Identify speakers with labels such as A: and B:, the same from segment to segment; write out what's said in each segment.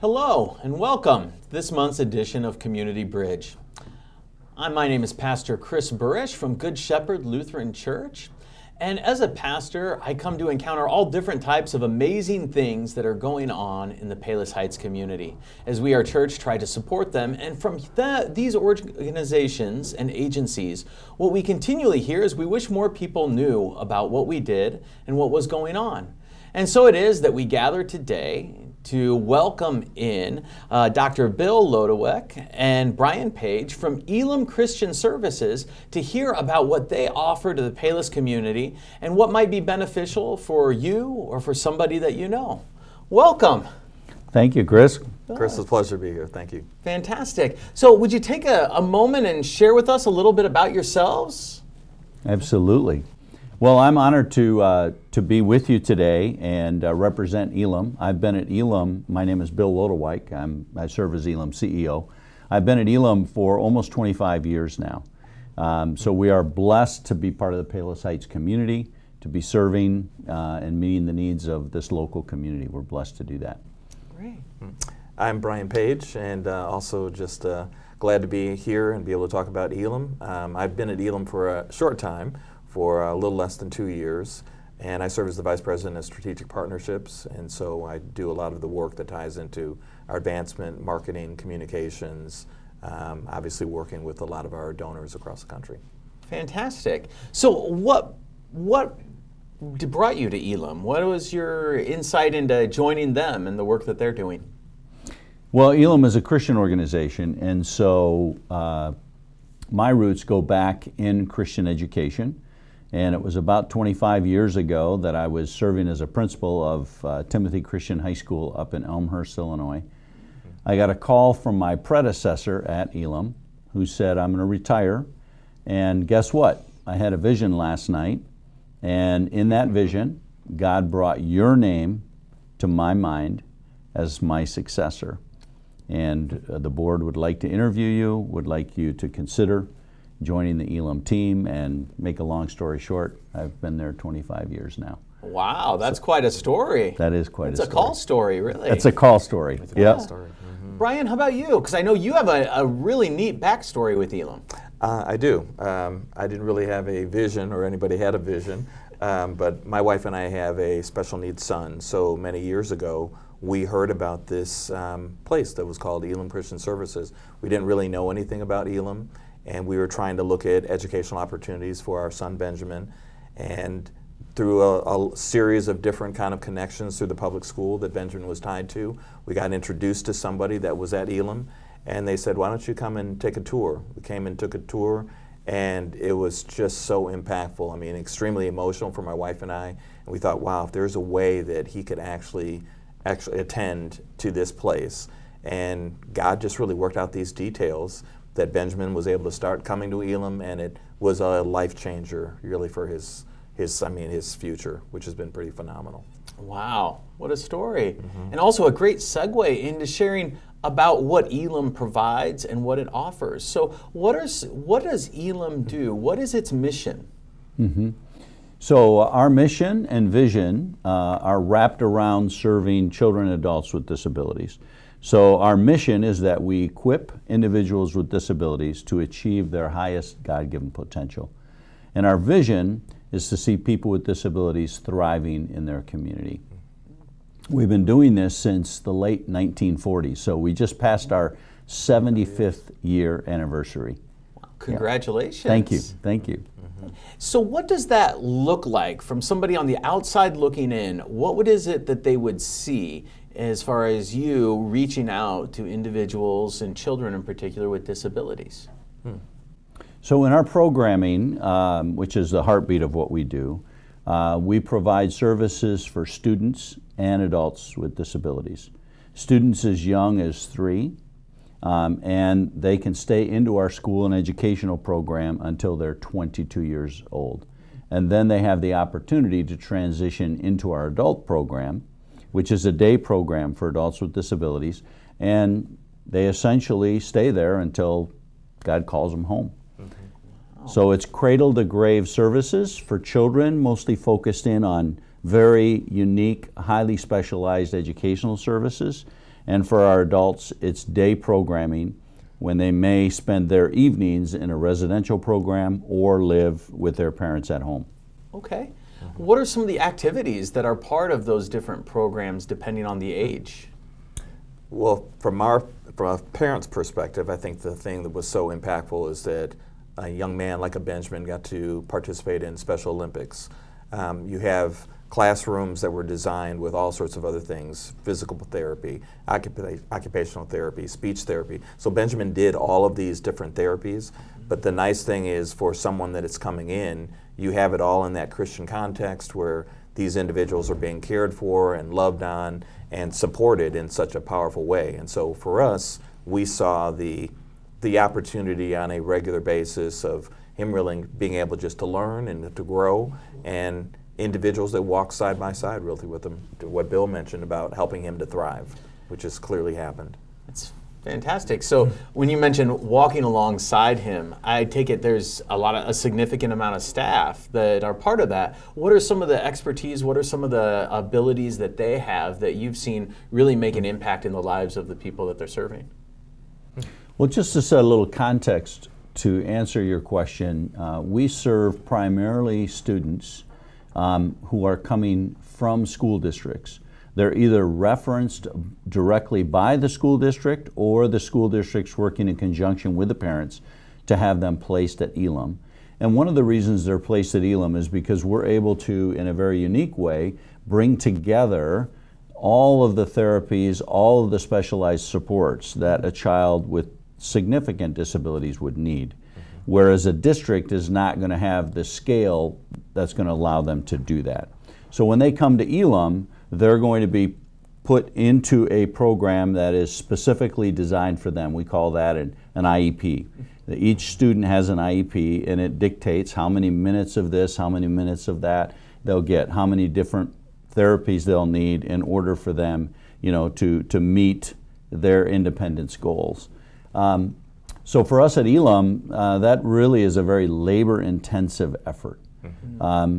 A: Hello and welcome to this month's edition of Community Bridge. My name is Pastor Chris Burish from Good Shepherd Lutheran Church. And as a pastor, I come to encounter all different types of amazing things that are going on in the Palos Heights community. As we, our church, try to support them, and from these organizations and agencies, what we continually hear is we wish more people knew about what we did and what was going on. And so it is that we gather today to welcome in Dr. Bill Lodewijk and Brian Page from Elim Christian Services to hear about what they offer to the Palos community and what might be beneficial for you or for somebody that you know. Welcome.
B: Thank you, Chris.
C: Chris, it's a pleasure to be here. Thank you.
A: Fantastic. So would you take a moment and share with us a little bit about yourselves?
B: Absolutely. Well, I'm honored to be with you today and represent Elim. I've been at Elim. My name is Bill Lodewijk. I serve as Elim CEO. I've been at Elim for almost 25 years now. So we are blessed to be part of the Palos Heights community, to be serving and meeting the needs of this local community. We're blessed to do that.
A: Great.
C: I'm Brian Page, and also just glad to be here and be able to talk about Elim. I've been at Elim for a short time, for a little less than 2 years, and I serve as the Vice President of Strategic Partnerships, and so I do a lot of the work that ties into our advancement, marketing, communications, obviously working with a lot of our donors across the country.
A: Fantastic. So what brought you to Elim? What was your insight into joining them and the work that they're doing?
B: Well, Elim is a Christian organization, and so my roots go back in Christian education. And it was about 25 years ago that I was serving as a principal of Timothy Christian High School up in Elmhurst, Illinois. I got a call from my predecessor at Elim who said, I'm going to retire. And guess what? I had a vision last night. And in that vision, God brought your name to my mind as my successor. And the board would like to interview you, would like you to consider joining the Elim team, and make a long story short, I've been there 25 years now.
A: Wow, that's quite a story.
B: That is quite a story.
A: It's a call story, really.
B: It's a call story.
C: Yeah. Story. Mm-hmm.
A: Brian, how about you? Because I know you have a really neat backstory with Elim.
C: I do. I didn't really have a vision, or anybody had a vision, but my wife and I have a special needs son. So many years ago, we heard about this place that was called Elim Christian Services. We didn't really know anything about Elim, and we were trying to look at educational opportunities for our son Benjamin. And through a series of different kind of connections through the public school that Benjamin was tied to, we got introduced to somebody that was at Elim, and they said, why don't you come and take a tour? We came and took a tour, and it was just so impactful. I mean, extremely emotional for my wife and I. And we thought, wow, if there's a way that he could actually attend to this place. And God just really worked out these details that Benjamin was able to start coming to Elim, and it was a life changer really for his future, which has been pretty phenomenal.
A: Wow, what a story. Mm-hmm. And also a great segue into sharing about what Elim provides and what it offers. So what does Elim do? What is its mission?
B: Mm-hmm. So our mission and vision are wrapped around serving children and adults with disabilities. So our mission is that we equip individuals with disabilities to achieve their highest God-given potential. And our vision is to see people with disabilities thriving in their community. We've been doing this since the late 1940s, so we just passed our 75th year anniversary.
A: Congratulations.
B: Thank you. Thank you.
A: So what does that look like from somebody on the outside looking in? What is it that they would see as far as you reaching out to individuals and children in particular with disabilities?
B: So in our programming, which is the heartbeat of what we do, we provide services for students and adults with disabilities. Students as young as 3, and they can stay into our school and educational program until they're 22 years old. And then they have the opportunity to transition into our adult program, which is a day program for adults with disabilities, and they essentially stay there until God calls them home. Mm-hmm. Wow. So it's cradle to grave services for children, mostly focused in on very unique, highly specialized educational services. And for our adults, it's day programming when they may spend their evenings in a residential program or live with their parents at home.
A: Okay. What are some of the activities that are part of those different programs depending on the age?
C: Well, from a parent's perspective, I think the thing that was so impactful is that a young man like a Benjamin got to participate in Special Olympics. You have classrooms that were designed with all sorts of other things: physical therapy, occupational therapy, speech therapy. So Benjamin did all of these different therapies, but the nice thing is for someone that is coming in, you have it all in that Christian context where these individuals are being cared for and loved on and supported in such a powerful way. And so for us, we saw the opportunity on a regular basis of him really being able just to learn and to grow, and individuals that walk side by side really with him, to what Bill mentioned about helping him to thrive, which has clearly happened.
A: That's fantastic. So when you mentioned walking alongside him, I take it there's a significant amount of staff that are part of that. What are some of the expertise, what are some of the abilities that they have that you've seen really make an impact in the lives of the people that they're serving?
B: Well, just to set a little context to answer your question, we serve primarily students who are coming from school districts. They're either referenced directly by the school district or the school district's working in conjunction with the parents to have them placed at Elim. And one of the reasons they're placed at Elim is because we're able to, in a very unique way, bring together all of the therapies, all of the specialized supports that a child with significant disabilities would need. Whereas a district is not going to have the scale that's going to allow them to do that. So when they come to Elim, they're going to be put into a program that is specifically designed for them. We call that an IEP. Each student has an IEP, and it dictates how many minutes of this, how many minutes of that they'll get, how many different therapies they'll need in order for them, to meet their independence goals. So for us at Elim, that really is a very labor-intensive effort.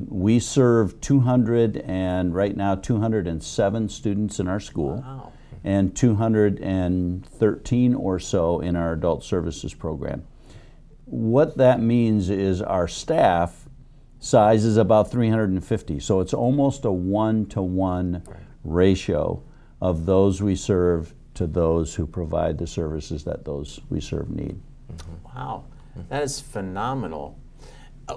B: We serve 207 students in our school.
A: Wow.
B: And 213 or so in our adult services program. What that means is our staff size is about 350, so it's almost a 1-to-1 ratio of those we serve to those who provide the services that those we serve need.
A: Wow, that is phenomenal.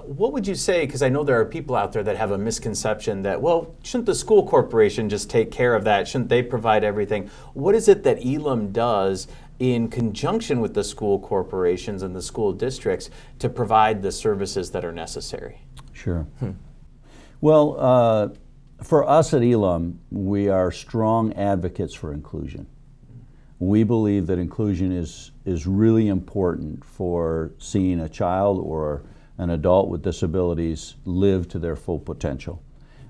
A: What would you say, because I know there are people out there that have a misconception that, well, shouldn't the school corporation just take care of that? Shouldn't they provide everything? What is it that Elim does in conjunction with the school corporations and the school districts to provide the services that are necessary?
B: Sure. Well, for us at Elim, we are strong advocates for inclusion. We believe that inclusion is really important for seeing a child or an adult with disabilities live to their full potential.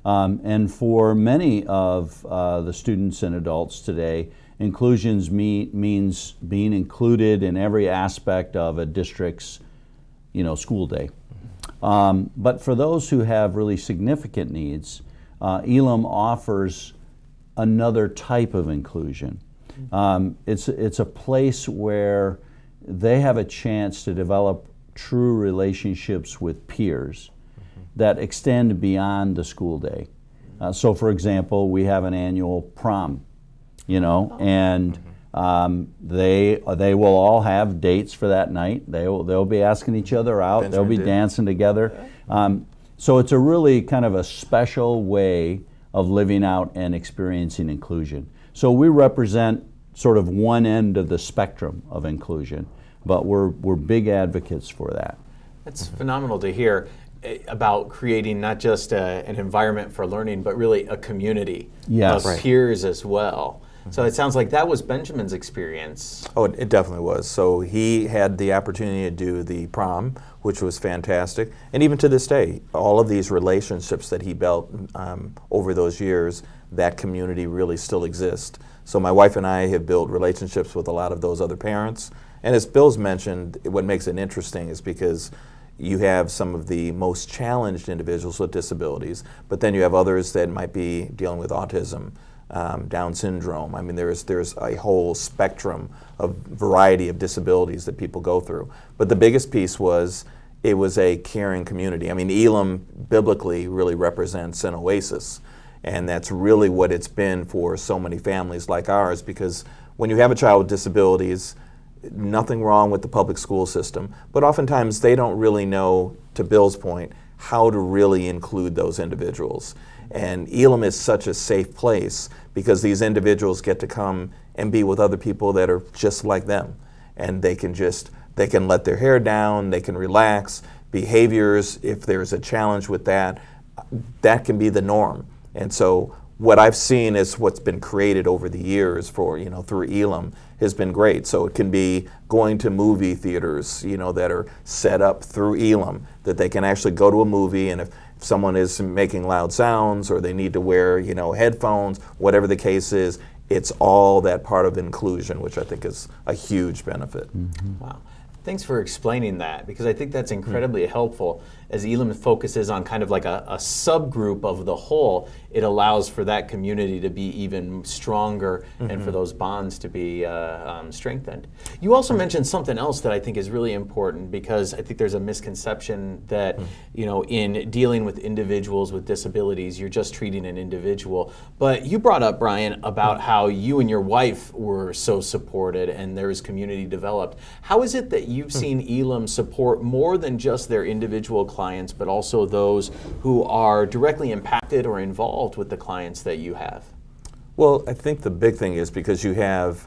B: And for many of the students and adults today, inclusion means being included in every aspect of a district's school day. But for those who have really significant needs, Elim offers another type of inclusion. It's a place where they have a chance to develop true relationships with peers that extend beyond the school day. So for example, we have an annual prom, and they will all have dates for that night. They'll be asking each other out. They'll be dancing together. So it's a really kind of a special way of living out and experiencing inclusion. So we represent sort of one end of the spectrum of inclusion, but we're big advocates for that.
A: That's phenomenal to hear about creating not just an environment for learning, but really a community of peers as well. So it sounds like that was Benjamin's experience.
C: Oh, it definitely was. So he had the opportunity to do the prom, which was fantastic. And even to this day, all of these relationships that he built over those years, that community really still exists. So my wife and I have built relationships with a lot of those other parents. And as Bill's mentioned, what makes it interesting is because you have some of the most challenged individuals with disabilities, but then you have others that might be dealing with autism, Down syndrome. I mean, there's a whole spectrum of variety of disabilities that people go through. But the biggest piece was it was a caring community. I mean, Elim biblically really represents an oasis, and that's really what it's been for so many families like ours, because when you have a child with disabilities, nothing wrong with the public school system, but oftentimes they don't really know, to Bill's point, how to really include those individuals. And Elim is such a safe place because these individuals get to come and be with other people that are just like them. And they can let their hair down, they can relax. Behaviors, if there's a challenge with that, that can be the norm. And so what I've seen is what's been created over the years for, through Elim has been great. So it can be going to movie theaters, that are set up through Elim, that they can actually go to a movie, and if someone is making loud sounds or they need to wear, headphones, whatever the case is, it's all that part of inclusion, which I think is a huge benefit.
B: Mm-hmm.
A: Wow. Thanks for explaining that, because I think that's incredibly helpful. As Elim focuses on kind of like a subgroup of the whole, it allows for that community to be even stronger and for those bonds to be strengthened. You also mentioned something else that I think is really important, because I think there's a misconception that in dealing with individuals with disabilities, you're just treating an individual. But you brought up, Brian, about how you and your wife were so supported and there was community developed. How is it that you've seen Elim support more than just their individual clients, but also those who are directly impacted or involved with the clients that you have?
C: Well, I think the big thing is because you have,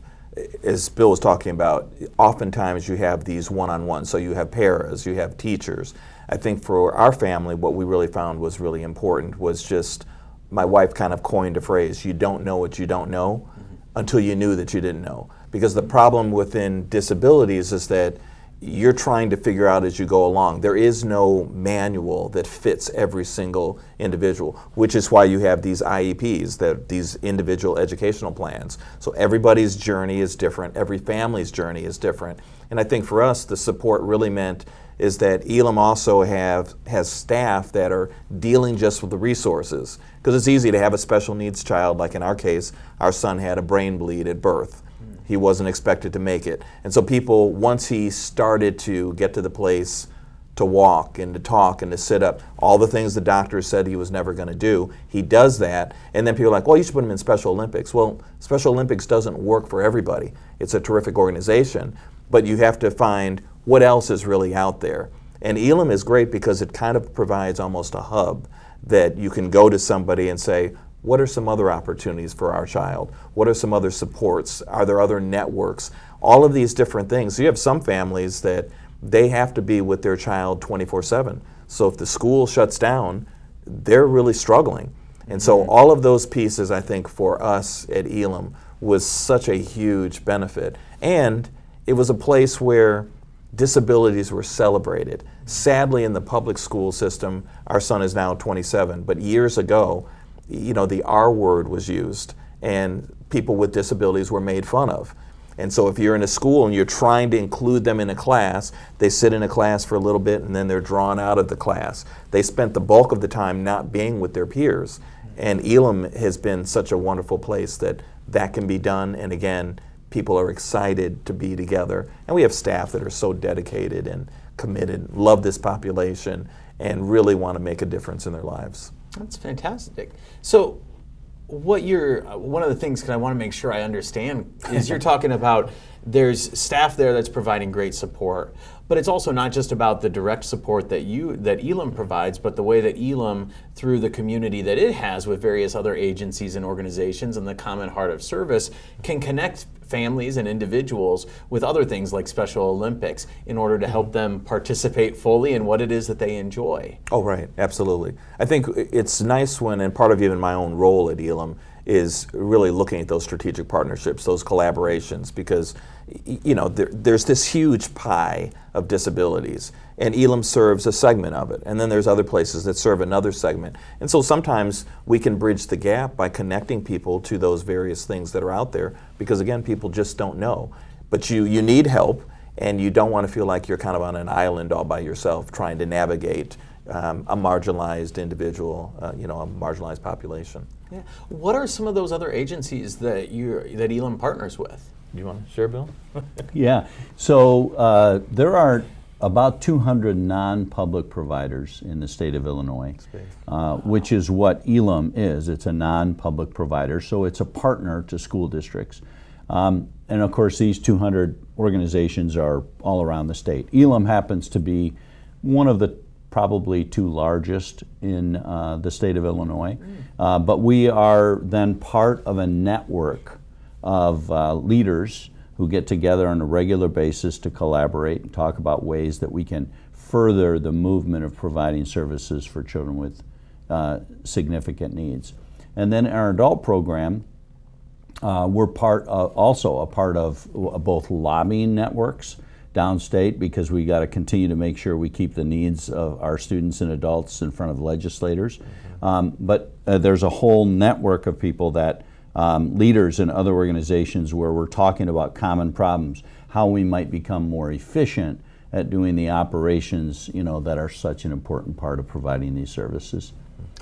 C: as Bill was talking about, oftentimes you have these one-on-ones. So you have paras, you have teachers. I think for our family, what we really found was really important was just, my wife kind of coined a phrase, you don't know what you don't know until you knew that you didn't know. Because the problem within disabilities is that you're trying to figure out as you go along. There is no manual that fits every single individual, which is why you have these IEPs, these individual educational plans. So everybody's journey is different, every family's journey is different. And I think for us, the support really meant is that Elim also has staff that are dealing just with the resources. Because it's easy to have a special needs child, like in our case, our son had a brain bleed at birth. He wasn't expected to make it. And so people, once he started to get to the place to walk and to talk and to sit up, all the things the doctor said he was never going to do, he does that. And then people are like, well, you should put him in Special Olympics. Well, Special Olympics doesn't work for everybody. It's a terrific organization, but you have to find what else is really out there. And Elim is great because it kind of provides almost a hub that you can go to somebody and say, what are some other opportunities for our child? What are some other supports? Are there other networks? All of these different things. So you have some families that they have to be with their child 24/7. So if the school shuts down, they're really struggling. And so all of those pieces, I think, for us at Elim was such a huge benefit. And it was a place where disabilities were celebrated. Sadly, in the public school system, our son is now 27, but years ago, the R word was used and people with disabilities were made fun of. And so if you're in a school and you're trying to include them in a class, they sit in a class for a little bit and then they're drawn out of the class. They spent the bulk of the time not being with their peers. And Elim has been such a wonderful place that can be done. And again, people are excited to be together. And we have staff that are so dedicated and committed, love this population, and really want to make a difference in their lives.
A: That's fantastic. So one of the things that I want to make sure I understand is you're talking about there's staff there that's providing great support, but it's also not just about the direct support that Elim provides, but the way that Elim, through the community that it has with various other agencies and organizations and the common heart of service, can connect families and individuals with other things like Special Olympics in order to help them participate fully in what it is that they enjoy.
C: Oh, right, absolutely. I think it's nice when, and part of even my own role at Elim is really looking at those strategic partnerships, those collaborations, because there's this huge pie of disabilities, and Elim serves a segment of it, and then there's other places that serve another segment. And so sometimes we can bridge the gap by connecting people to those various things that are out there, because again, people just don't know. But you need help, and you don't want to feel like you're kind of on an island all by yourself trying to navigate a marginalized individual, you know, a marginalized population.
A: Yeah. What are some of those other agencies that Elim partners with?
C: You want to share, Bill?
B: Yeah, so there are about 200 non-public providers in the state of Illinois, which is what Elim is. It's a non-public provider, so it's a partner to school districts. And of course, these 200 organizations are all around the state. Elim happens to be one of the probably two largest in the state of Illinois, but we are then part of a network of leaders who get together on a regular basis to collaborate and talk about ways that we can further the movement of providing services for children with significant needs. And then our adult program, we're also a part of both lobbying networks downstate, because we got to continue to make sure we keep the needs of our students and adults in front of legislators. But there's a whole network of people that leaders in other organizations where we're talking about common problems, how we might become more efficient at doing the operations, you know, that are such an important part of providing these services.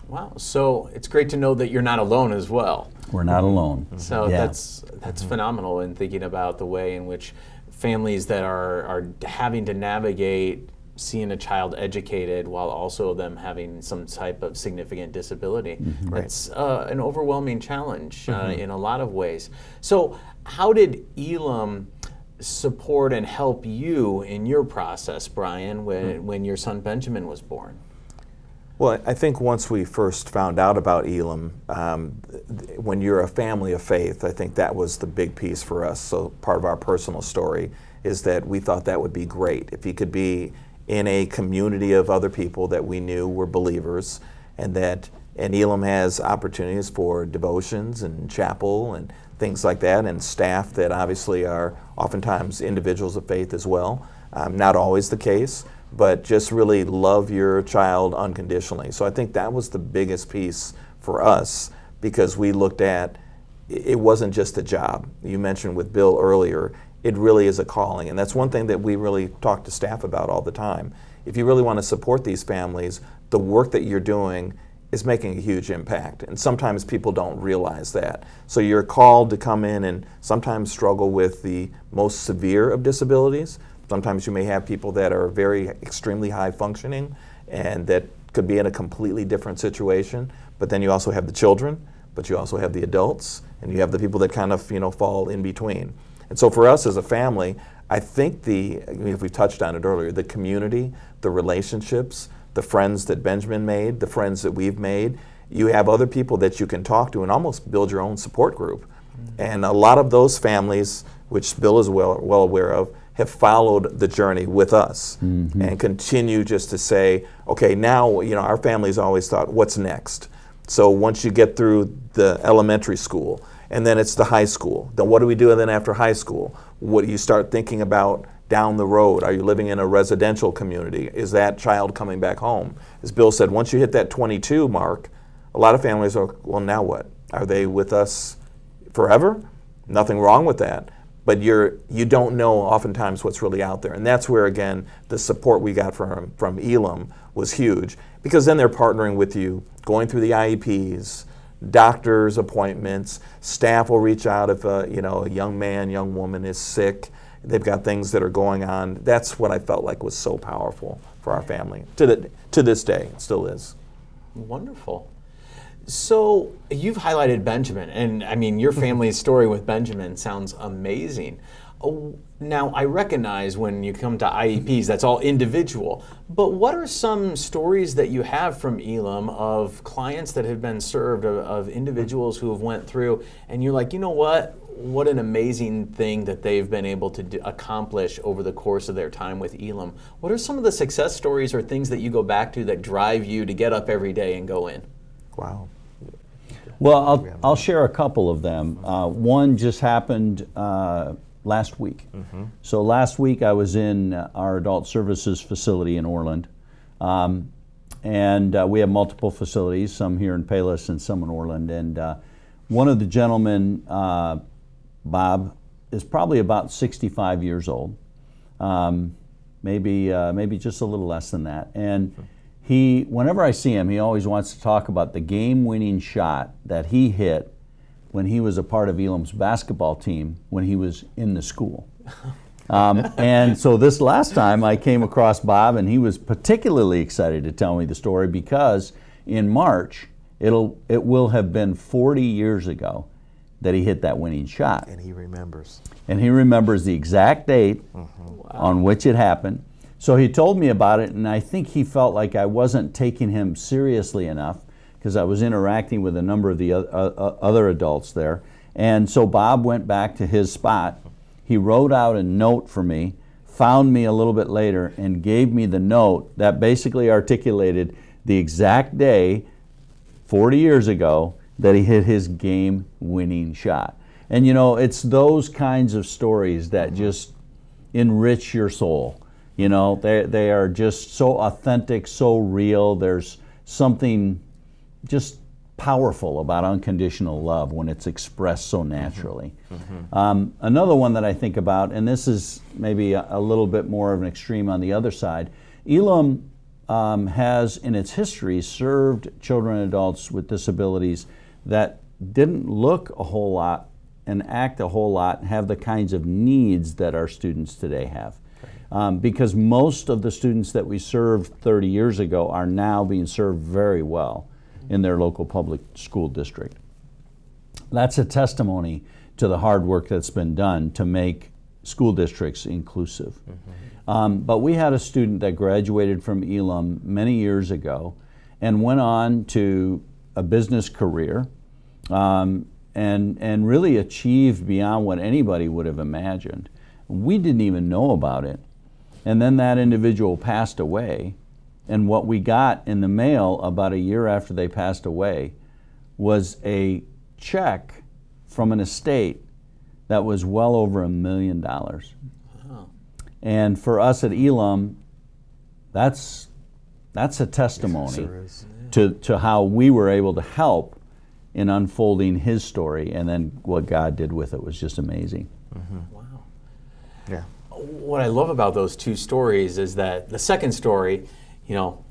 A: Wow, so it's great to know that you're not alone as well.
B: We're not alone.
A: So
B: Yeah.
A: that's phenomenal in thinking about the way in which families that are having to navigate seeing a child educated while also them having some type of significant disability. It's an overwhelming challenge in a lot of ways. So how did Elim support and help you in your process, Brian, when your son Benjamin was born?
C: Well, I think once we first found out about Elim, when you're a family of faith, I think that was the big piece for us. So part of our personal story is that we thought that would be great if he could be in a community of other people that we knew were believers, and Elim has opportunities for devotions and chapel and things like that, and staff that obviously are oftentimes individuals of faith as well. Not always the case, but just really love your child unconditionally. So I think that was the biggest piece for us, because we looked at it wasn't just a job. You mentioned with Bill earlier, it really is a calling, and that's one thing that we really talk to staff about all the time. If you really want to support these families, the work that you're doing is making a huge impact, and sometimes people don't realize that. So you're called to come in and sometimes struggle with the most severe of disabilities. Sometimes you may have people that are very extremely high functioning and that could be in a completely different situation, but then you also have the children, but you also have the adults, and you have the people that kind of, you know, fall in between. And so for us as a family, I think if we touched on it earlier, the community, the relationships, the friends that Benjamin made, the friends that we've made, you have other people that you can talk to and almost build your own support group. And a lot of those families, which Bill is well aware of, have followed the journey with us and continue just to say, okay, now, you know, our family's always thought, what's next? So once you get through the elementary school, and then it's the high school, then what do we do then after high school? What do you start thinking about down the road? Are you living in a residential community? Is that child coming back home? As Bill said, once you hit that 22 mark, a lot of families are, well, now what? Are they with us forever? Nothing wrong with that. But you don't know oftentimes what's really out there. And that's where, again, the support we got from Elim was huge, because then they're partnering with you, going through the IEPs, doctor's appointments, staff will reach out if a young man, young woman is sick. They've got things that are going on. That's what I felt like was so powerful for our family. To this day, it still is.
A: Wonderful. So you've highlighted Benjamin, and I mean, your family's story with Benjamin sounds amazing. Now, I recognize when you come to IEPs, that's all individual, but what are some stories that you have from Elim of clients that have been served, of individuals who have went through, and you're like, you know what an amazing thing that they've been able to accomplish over the course of their time with Elim. What are some of the success stories or things that you go back to that drive you to get up every day and go in?
C: Wow.
B: Well, I'll share a couple of them. One just happened last week. So last week I was in our adult services facility in Orland, and we have multiple facilities, some here in Palos and some in Orland. And one of the gentlemen, Bob, is probably about 65 years old, maybe just a little less than that. And whenever I see him, he always wants to talk about the game-winning shot that he hit when he was a part of Elim's basketball team when he was in the school. And so this last time I came across Bob, and he was particularly excited to tell me the story because in March it will have been 40 years ago that he hit that winning shot.
C: And he remembers.
B: And he remembers the exact date on which it happened. So he told me about it, and I think he felt like I wasn't taking him seriously enough because I was interacting with a number of the other adults there. And so Bob went back to his spot. He wrote out a note for me, found me a little bit later, and gave me the note that basically articulated the exact day, 40 years ago, that he hit his game-winning shot. And you know, it's those kinds of stories that just enrich your soul. You know, they are just so authentic, so real. There's something just powerful about unconditional love when it's expressed so naturally. Another one that I think about, and this is maybe a little bit more of an extreme on the other side, Elim has in its history served children and adults with disabilities that didn't look a whole lot and act a whole lot and have the kinds of needs that our students today have. Because most of the students that we served 30 years ago are now being served very well in their local public school district. That's a testimony to the hard work that's been done to make school districts inclusive. But we had a student that graduated from Elim many years ago and went on to a business career and really achieved beyond what anybody would have imagined. We didn't even know about it. And then that individual passed away, and what we got in the mail about a year after they passed away was a check from an estate that was well over $1 million. Wow. And for us at Elim, that's a testimony to how we were able to help in unfolding his story, and then what God did with it was just amazing.
A: Wow.
C: Yeah.
A: What I love about those two stories is that the second story, you know,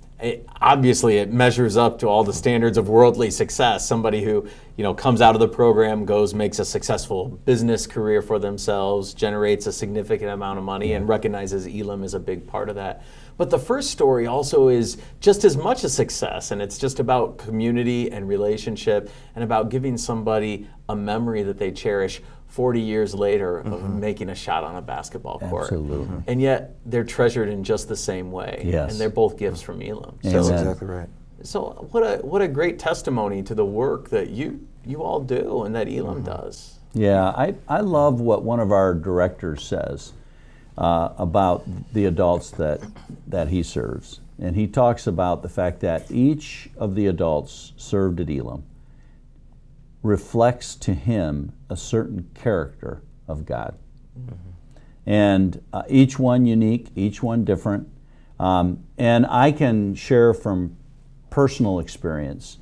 A: obviously it measures up to all the standards of worldly success. Somebody who, you know, comes out of the program, makes a successful business career for themselves, generates a significant amount of money, and recognizes Elim is a big part of that. But the first story also is just as much a success, and it's just about community and relationship and about giving somebody a memory that they cherish 40 years later of making a shot on a basketball court.
B: Absolutely.
A: And yet they're treasured in just the same way.
B: Yes.
A: And they're both gifts from Elim.
C: That's exactly right.
A: So what a great testimony to the work that you all do and that Elim does.
B: Yeah, I love what one of our directors says about the adults that he serves. And he talks about the fact that each of the adults served at Elim reflects to him a certain character of God. And each one unique, each one different. And I can share from personal experience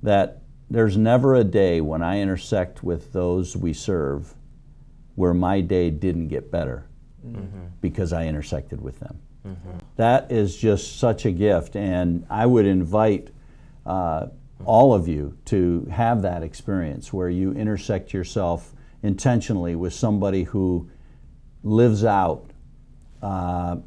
B: that there's never a day when I intersect with those we serve where my day didn't get better because I intersected with them. That is just such a gift, and I would invite all of you to have that experience where you intersect yourself intentionally with somebody who lives out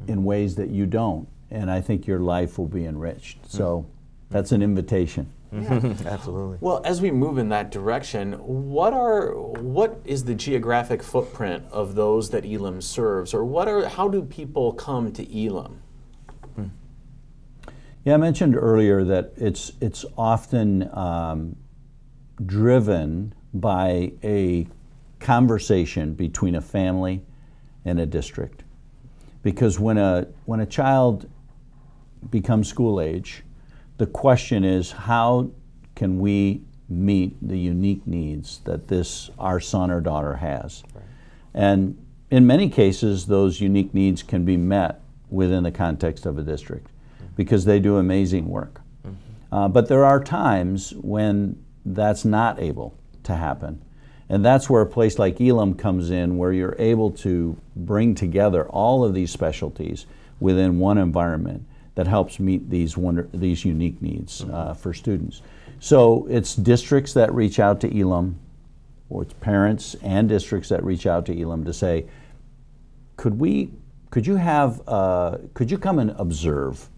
B: in ways that you don't, and I think your life will be enriched. So that's an invitation.
C: Absolutely.
A: Well, as we move in that direction, what is the geographic footprint of those that Elim serves, or how do people come to Elim?
B: Yeah, I mentioned earlier that it's often driven by a conversation between a family and a district, because when a child becomes school age, the question is, how can we meet the unique needs that our son or daughter has? Right. And in many cases, those unique needs can be met within the context of a district because they do amazing work. But there are times when that's not able to happen. And that's where a place like Elim comes in, where you're able to bring together all of these specialties within one environment that helps meet these unique needs for students. So it's districts that reach out to Elim, or it's parents and districts that reach out to Elim to say, could you come and observe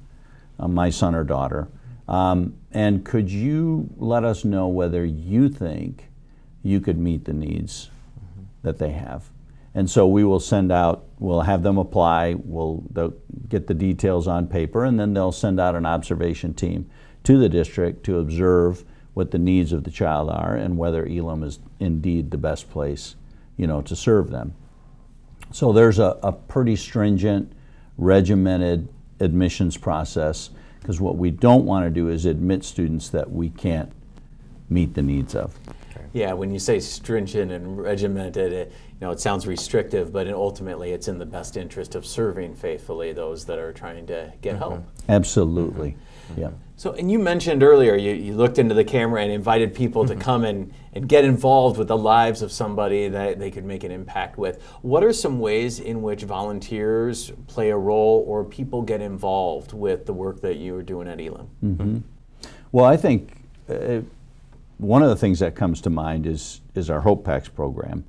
B: my son or daughter, and could you let us know whether you think you could meet the needs that they have? And so we will send out, we'll have them apply, they'll get the details on paper, and then they'll send out an observation team to the district to observe what the needs of the child are and whether Elim is indeed the best place, to serve them. So there's a pretty stringent, regimented admissions process, because what we don't want to do is admit students that we can't meet the needs of.
A: Yeah, when you say stringent and regimented, it sounds restrictive, but ultimately it's in the best interest of serving faithfully those that are trying to get help.
B: Absolutely, yeah.
A: So, and you mentioned earlier, you looked into the camera and invited people to come and get involved with the lives of somebody that they could make an impact with. What are some ways in which volunteers play a role or people get involved with the work that you are doing at Elim?
B: Well, I think one of the things that comes to mind is our Hope Packs program.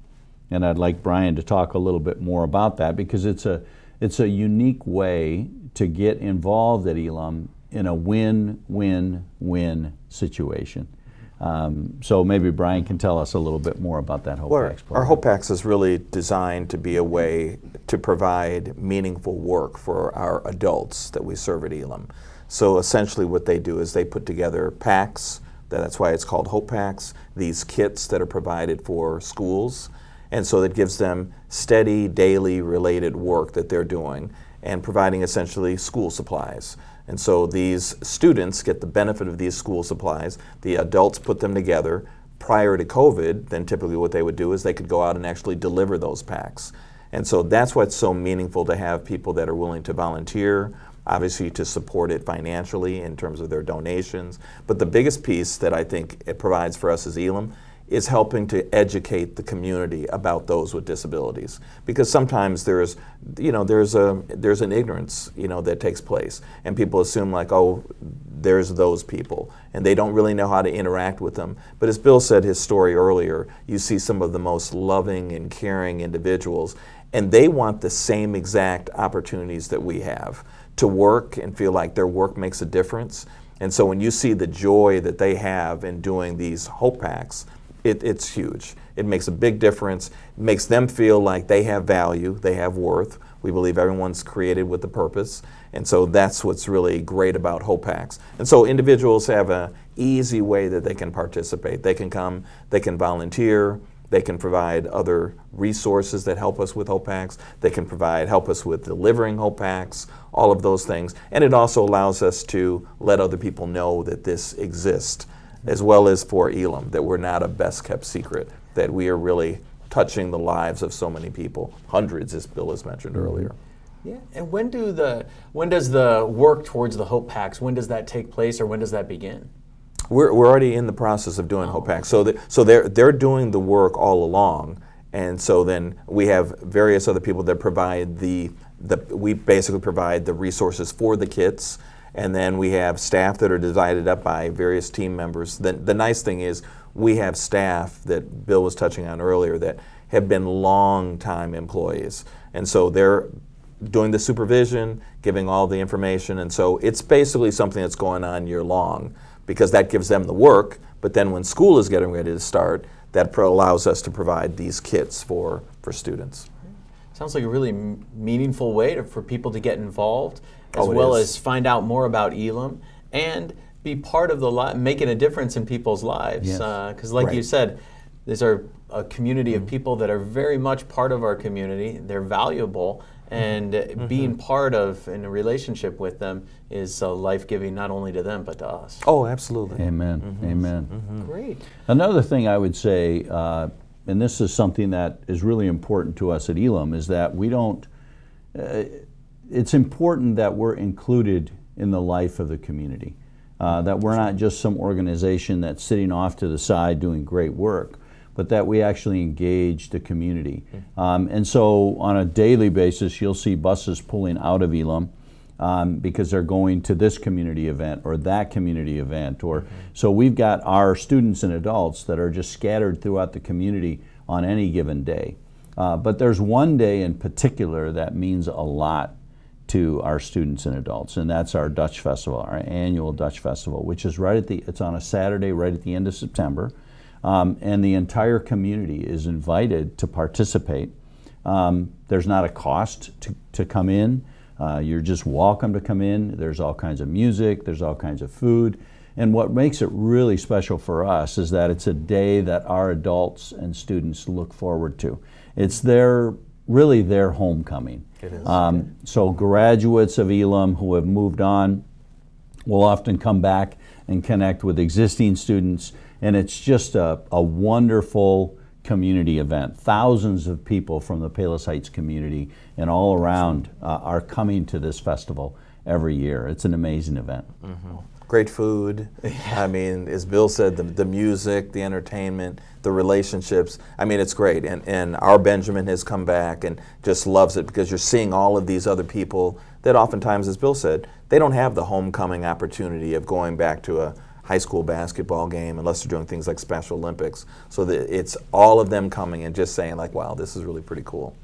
B: And I'd like Brian to talk a little bit more about that, because it's a unique way to get involved at Elim in a win-win-win situation. So maybe Brian can tell us a little bit more about that Hope Packs program.
C: Our Hope Packs is really designed to be a way to provide meaningful work for our adults that we serve at Elim. So essentially what they do is they put together packs, that's why it's called Hope Packs, these kits that are provided for schools. And so it gives them steady, daily related work that they're doing and providing essentially school supplies. And so these students get the benefit of these school supplies. The adults put them together. Prior to COVID, then typically what they would do is they could go out and actually deliver those packs. And so that's why it's so meaningful to have people that are willing to volunteer, obviously to support it financially in terms of their donations. But the biggest piece that I think it provides for us as Elim is helping to educate the community about those with disabilities, because sometimes there's an ignorance that takes place, and people assume like, oh, there's those people, and they don't really know how to interact with them. But as Bill said his story earlier, you see some of the most loving and caring individuals, and they want the same exact opportunities that we have to work and feel like their work makes a difference. And so when you see the joy that they have in doing these Hope Packs, it's huge. It makes a big difference. It makes them feel like they have value, they have worth. We believe everyone's created with a purpose. And so that's what's really great about Hope Packs. And so individuals have an easy way that they can participate. They can come, they can volunteer, they can provide other resources that help us with Hope Packs. They can help us with delivering Hope Packs, all of those things. And it also allows us to let other people know that this exists, as well as for Elim, that we're not a best-kept secret, that we are really touching the lives of so many people, hundreds, as Bill has mentioned earlier.
A: Yeah, and when does the work towards the Hope Packs, when does that take place, or when does that begin?
C: We're already in the process of doing Hope Packs. So they're doing the work all along, and so then we have various other people that provide we basically provide the resources for the kits. And then we have staff that are divided up by various team members. The nice thing is we have staff that Bill was touching on earlier that have been long-time employees. And so they're doing the supervision, giving all the information. And so it's basically something that's going on year-long, because that gives them the work. But then when school is getting ready to start, that allows us to provide these kits for students.
A: Sounds like a really meaningful way for people to get involved, as
C: it
A: well
C: is.
A: as find out more about Elim and be part of making a difference in people's lives.
B: Yes.
A: Because like you said, these are a community of people that are very much part of our community. They're valuable, and being part of in a relationship with them is life-giving, not only to them but to us.
C: Oh, absolutely.
B: Amen. Amen.
A: Great.
B: Another thing I would say, and this is something that is really important to us at Elim, is that we don't, it's important that we're included in the life of the community, that we're not just some organization that's sitting off to the side doing great work, but that we actually engage the community. And so on a daily basis, you'll see buses pulling out of Elim, because they're going to this community event or that community event. Or so we've got our students and adults that are just scattered throughout the community on any given day. But there's one day in particular that means a lot to our students and adults, and that's our Dutch Festival, our annual Dutch Festival, which is it's on a Saturday right at the end of September, and the entire community is invited to participate. There's not a cost to come in. You're just welcome to come in. There's all kinds of music, there's all kinds of food, and what makes it really special for us is that it's a day that our adults and students look forward to. It's really their homecoming.
C: It is.
B: So graduates of Elim who have moved on will often come back and connect with existing students, and it's just a wonderful community event. Thousands of people from the Palos Heights community and all around are coming to this festival every year. It's an amazing event.
C: Great food. I mean, as Bill said, the music, the entertainment, the relationships. I mean, it's great. And our Benjamin has come back and just loves it because you're seeing all of these other people that oftentimes, as Bill said, they don't have the homecoming opportunity of going back to a high school basketball game unless they're doing things like Special Olympics. So it's all of them coming and just saying like, wow, this is really pretty cool.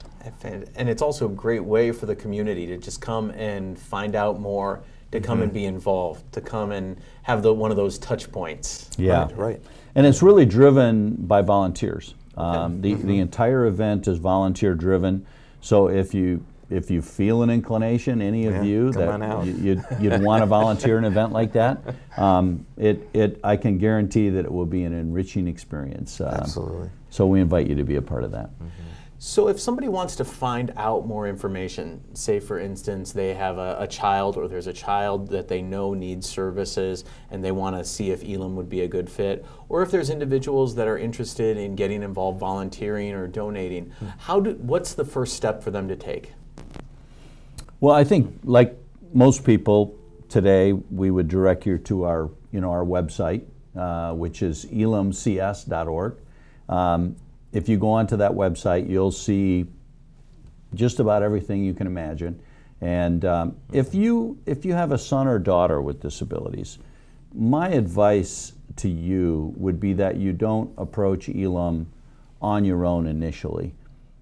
A: And it's also a great way for the community to just come and find out more, to come and be involved, to come and have one of those touch points.
B: Yeah,
C: right.
B: And it's really driven by volunteers. The entire event is volunteer driven. So if you feel an inclination, any of you that you'd want to volunteer an event like that, I can guarantee that it will be an enriching experience.
C: Absolutely.
B: So we invite you to be a part of that.
A: So if somebody wants to find out more information, say for instance they have a child, or there's a child that they know needs services and they want to see if Elim would be a good fit, or if there's individuals that are interested in getting involved volunteering or donating, what's the first step for them to take?
B: Well, I think like most people today, we would direct you to our website, which is elimcs.org. If you go onto that website, you'll see just about everything you can imagine. And if you have a son or daughter with disabilities, my advice to you would be that you don't approach Elim on your own initially,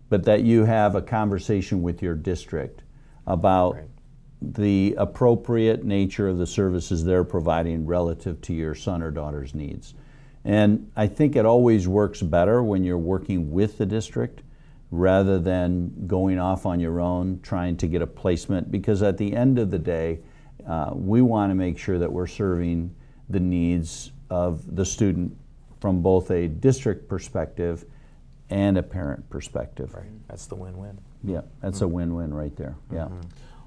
B: but that you have a conversation with your district about the appropriate nature of the services they're providing relative to your son or daughter's needs. And I think it always works better when you're working with the district rather than going off on your own trying to get a placement, because at the end of the day, we want to make sure that we're serving the needs of the student from both a district perspective and a parent perspective.
C: Right. That's the win-win.
B: Yeah, that's a win-win right there. Yeah.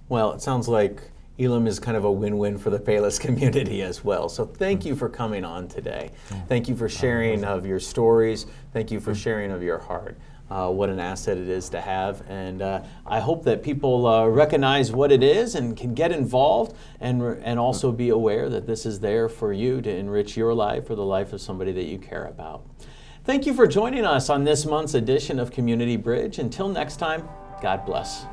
A: Well, it sounds like Elim is kind of a win-win for the Palos community as well. So thank you for coming on today. Thank you for sharing of your stories. Thank you for sharing of your heart. What an asset it is to have. And I hope that people recognize what it is and can get involved and also be aware that this is there for you to enrich your life or the life of somebody that you care about. Thank you for joining us on this month's edition of Community Bridge. Until next time, God bless.